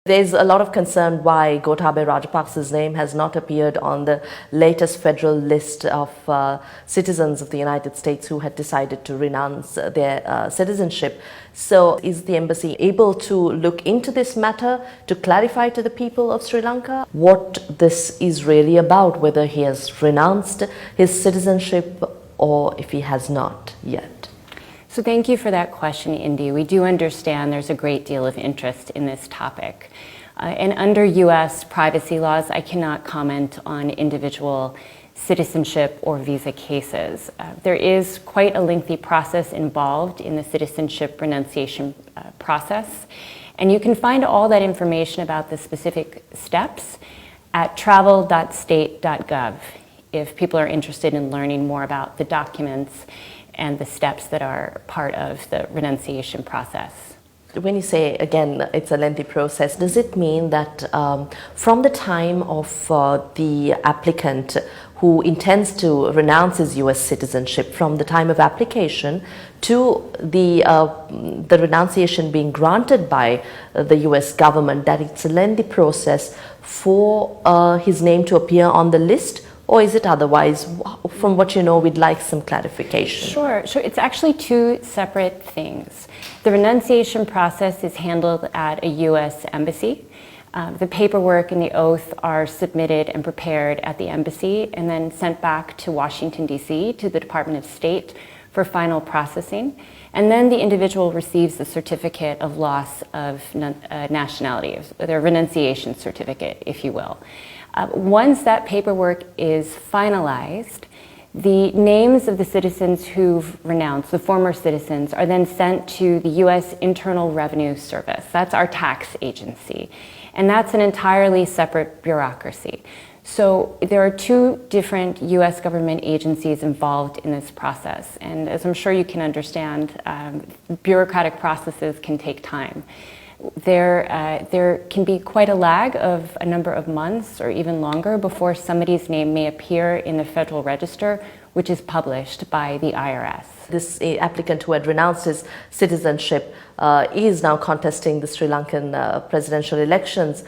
There's a lot of concern why Gotabaya Rajapaksa's name has not appeared on the latest federal list of citizens of the United States who had decided to renounce their citizenship. So is the embassy able to look into this matter to clarify to the people of Sri Lanka what this is really about, whether he has renounced his citizenship or if he has not yet? So thank you for that question, Indy. We do understand there's a great deal of interest in this topic. And under U.S. privacy laws, I cannot comment on individual citizenship or visa cases. There is quite a lengthy process involved in the citizenship renunciation process. And you can find all that information about the specific steps at travel.state.gov if people are interested in learning more about the documents and the steps that are part of the renunciation process. When you say, again, it's a lengthy process, does it mean that from the time of the applicant who intends to renounce his U.S. citizenship, from the time of application to the renunciation being granted by the U.S. government, that it's a lengthy process for his name to appear on the list? Or is it otherwise? From what you know, we'd like some clarification. Sure. It's actually two separate things. The renunciation process is handled at a U.S. embassy. The paperwork and the oath are submitted and prepared at the embassy and then sent back to Washington, D.C. to the Department of State for final processing. And then the individual receives the certificate of loss of nationality, their renunciation certificate, if you will. Once that paperwork is finalized, the names of the citizens who've renounced, the former citizens, are then sent to the U.S. Internal Revenue Service. That's our tax agency. And that's an entirely separate bureaucracy. So there are two different U.S. government agencies involved in this process. And as I'm sure you can understand, bureaucratic processes can take time. There can be quite a lag of a number of months or even longer before somebody's name may appear in the Federal Register, which is published by the IRS. This applicant who had renounced his citizenship is now contesting the Sri Lankan presidential elections.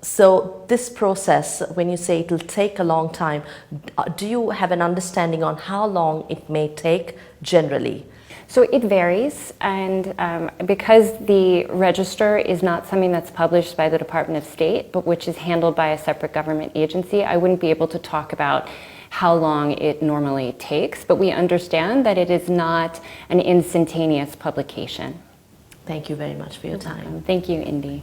So this process, when you say it will take a long time, do you have an understanding on how long it may take generally? So it varies, and because the register is not something that's published by the Department of State, but which is handled by a separate government agency, I wouldn't be able to talk about how long it normally takes, but we understand that it is not an instantaneous publication. Thank you very much for your time. Thank you, Indy.